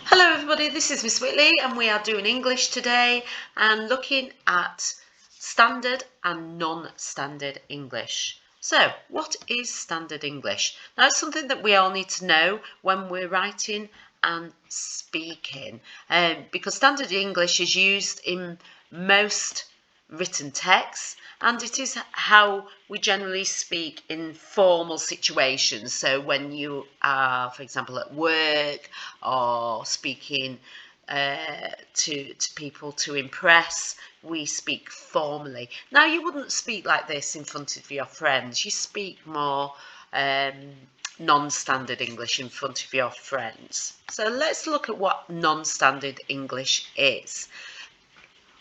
Hello everybody, this is Miss Whitley and we are doing English today and looking at standard and non-standard English. So, what is standard English? Now, it's something that we all need to know when we're writing and speaking, because standard English is used in most written texts, and it is how we generally speak in formal situations. So when you are, for example, at work or speaking to people to impress, we speak formally. Now, you wouldn't speak like this in front of your friends. You speak more non-standard English in front of your friends. So let's look at what non-standard English is.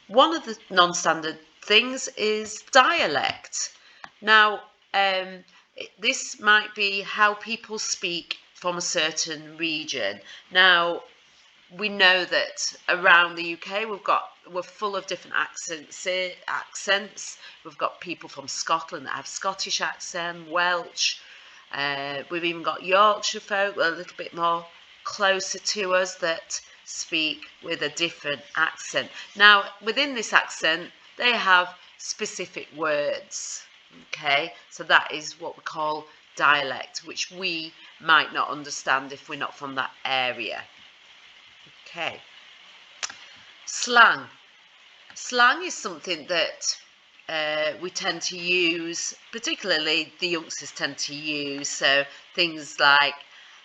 One of the non-standard things is dialect. Now, this might be how people speak from a certain region. Now, we know that around the UK we're full of different accents. We've got people from Scotland that have Scottish accent, Welsh. We've even got Yorkshire folk, a little bit more closer to us, that speak with a different accent. Now, within this accent, they have specific words. Okay, so that is what we call dialect, which we might not understand if we're not from that area. Okay. Slang. Slang is something that we tend to use, particularly the youngsters tend to use. So things like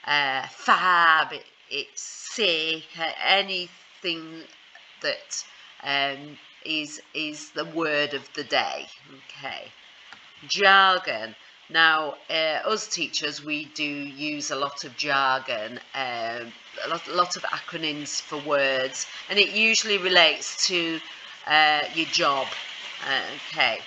fab, it's sick, anything that is the word of the day. Okay. Jargon. Now, us teachers, we do use a lot of jargon, a lot of acronyms for words, and it usually relates to your job. Okay.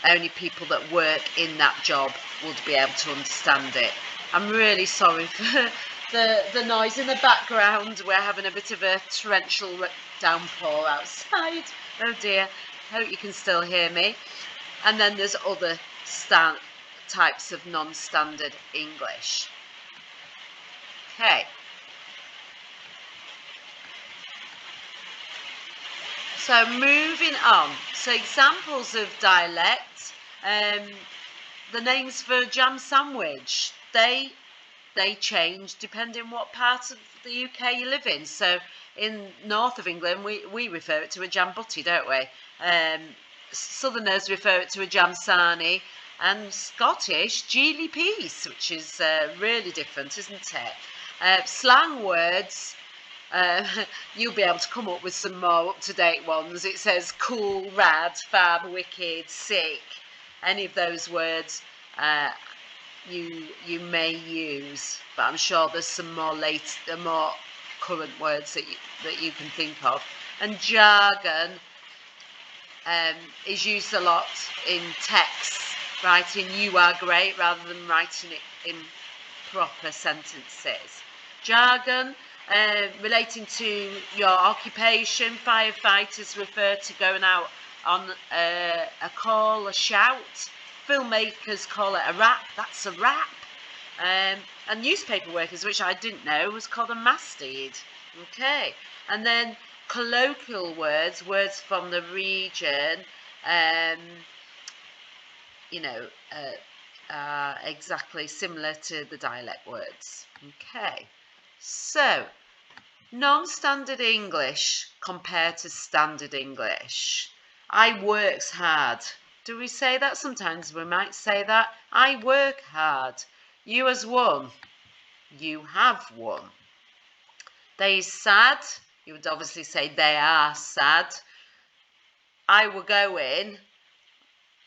Only people that work in that job would be able to understand it. I'm really sorry for the noise in the background. We're having a bit of a torrential downpour outside. Oh dear. Hope you can still hear me. And then there's other types of non-standard English. Okay. So moving on. So examples of dialect. The names for jam sandwich, they change depending what part of the UK you live in. So in north of England, we refer it to a jam butty, don't we? Southerners refer it to a jam sarnie, and Scottish geely peas, which is really different, isn't it? Slang words, you'll be able to come up with some more up-to-date ones. It says cool, rad, fab, wicked, sick. Any of those words you may use, but I'm sure there's some more current words that you can think of. And jargon is used a lot in texts, writing "you are great" rather than writing it in proper sentences. Jargon relating to your occupation. Firefighters refer to going out on a call, a shout. Filmmakers call it a rap. That's a rap. And newspaper workers, which I didn't know, was called a masthead. Okay. And then colloquial words from the region, exactly similar to the dialect words. Okay. So, non-standard English compared to standard English. I works hard. Do we say that? Sometimes we might say that. I work hard. You has won. You have won. They is sad. You would obviously say they are sad. I were going.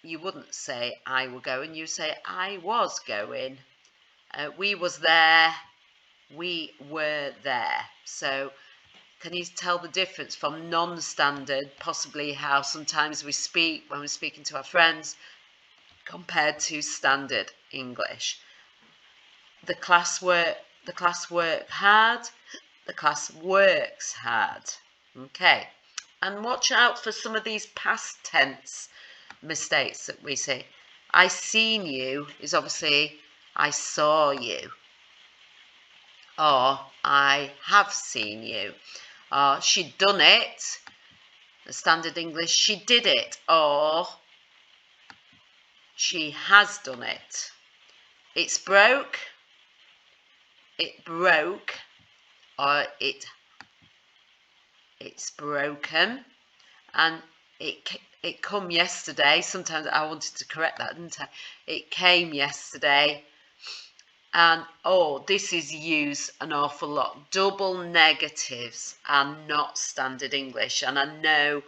You wouldn't say I were going. You say I was going. We was there. We were there. So can you tell the difference from non-standard, possibly how sometimes we speak when we're speaking to our friends, compared to standard English? The class work hard. The class works hard. Okay. And watch out for some of these past tense mistakes that we see. I seen you is obviously I saw you. or I have seen you. Or she'd done it. The standard English, she did it, or she has done it. It's broke, it broke, or it's broken, and it come yesterday. Sometimes I wanted to correct that, didn't I? It came yesterday. And oh, this is used an awful lot. Double negatives are not standard English, and I know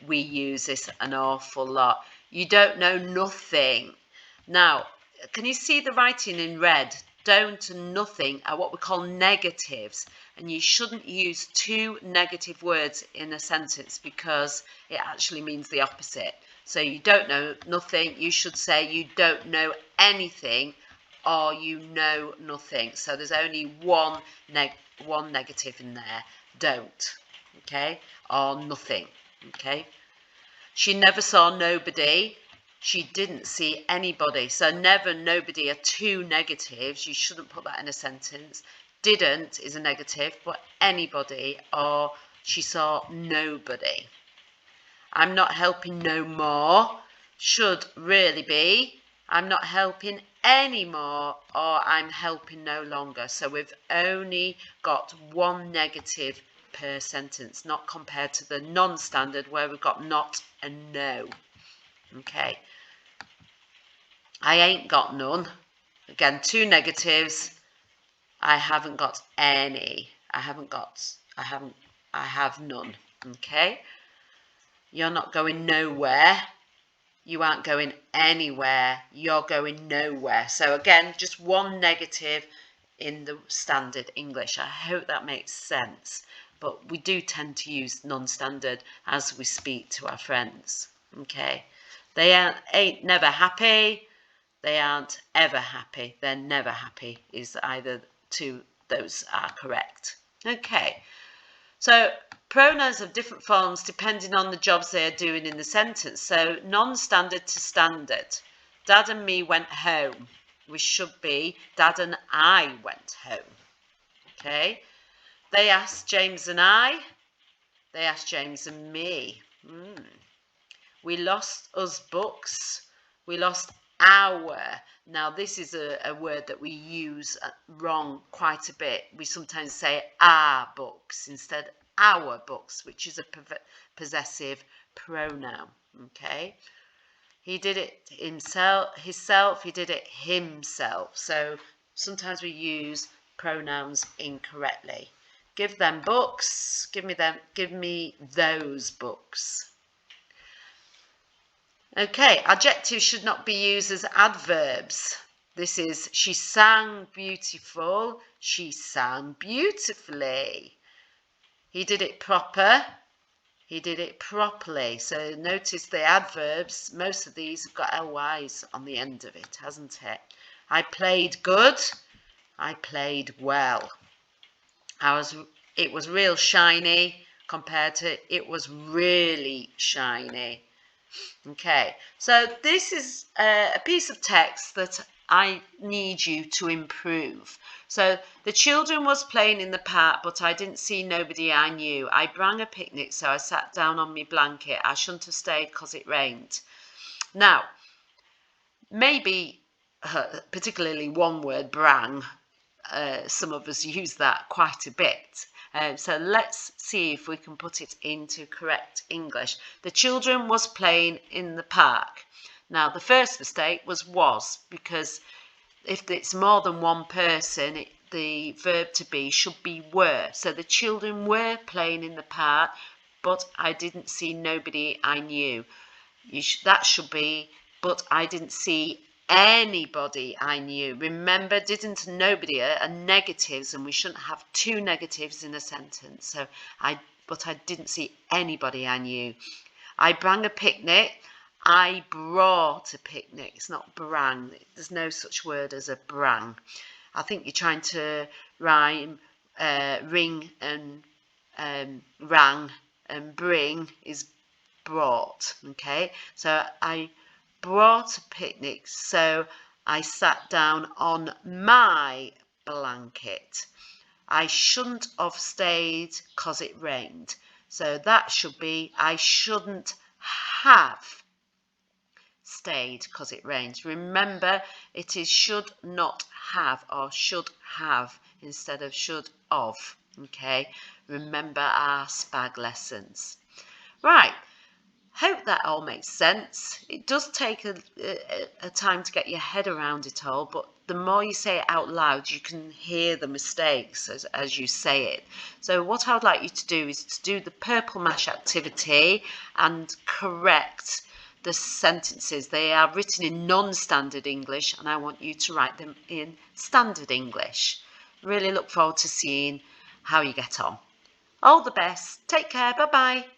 we use this an awful lot. You don't know nothing. Now, can you see the writing in red? Don't and nothing are what we call negatives, and you shouldn't use two negative words in a sentence because it actually means the opposite. So you don't know nothing, you should say you don't know anything, or you know nothing. So there's only one negative in there. Don't, okay, or nothing, okay. She never saw nobody. She didn't see anybody. So never, nobody are two negatives. You shouldn't put that in a sentence. Didn't is a negative, but anybody, or she saw nobody. I'm not helping no more should really be I'm not helping anymore, or I'm helping no longer. So we've only got one negative per sentence, not compared to the non-standard where we've got not and no. Okay. I ain't got none. Again, two negatives. I haven't got any. I have none. Okay. You're not going nowhere. You aren't going anywhere. You're going nowhere. So again, just one negative in the standard English. I hope that makes sense. But we do tend to use non-standard as we speak to our friends. Okay. They ain't never happy. They aren't ever happy. They're never happy is either two. Those are correct. Okay. So pronouns have different forms depending on the jobs they are doing in the sentence. So non-standard to standard. Dad and me went home. We should be Dad and I went home. Okay. They asked James and I. They asked James and me. We lost us books. We lost our. Now this is a word that we use wrong quite a bit. We sometimes say our books instead our books, which is a possessive pronoun. Okay. He did it himself, he did it himself. So sometimes we use pronouns incorrectly. Give them books. Give me those books. Okay, adjectives should not be used as adverbs. This is, she sang beautiful. She sang beautifully. He did it proper. He did it properly. So notice the adverbs, most of these have got LYs on the end of it, hasn't it? I played good. I played well. It was real shiny compared to it was really shiny. Okay, so this is a piece of text that I need you to improve. So the children was playing in the park, but I didn't see nobody I knew. I brang a picnic, so I sat down on my blanket. I shouldn't have stayed 'cause it rained. Now, maybe particularly one word, brang, some of us use that quite a bit. So let's see if we can put it into correct English. The children was playing in the park. Now, the first mistake was, because if it's more than one person, the verb to be should be were. So the children were playing in the park, but I didn't see nobody I knew. That should be, but I didn't see anybody I knew. Remember, didn't and nobody are negatives, and we shouldn't have two negatives in a sentence. So but I didn't see anybody I knew. I brang a picnic. I brought a picnic. It's not brang. There's no such word as a brang. I think you're trying to rhyme ring and rang, and bring is brought. Okay, so I brought a picnic, so I sat down on my blanket. I shouldn't have stayed 'cause it rained. So that should be, I shouldn't have stayed 'cause it rained. Remember, it is should not have or should have instead of should of. Okay, remember our SPAG lessons. Right, hope that all makes sense. It does take a time to get your head around it all, but the more you say it out loud, you can hear the mistakes as you say it. So what I would like you to do is to do the purple mash activity and correct the sentences. They are written in non-standard English, and I want you to write them in standard English. Really look forward to seeing how you get on. All the best. Take care. Bye-bye.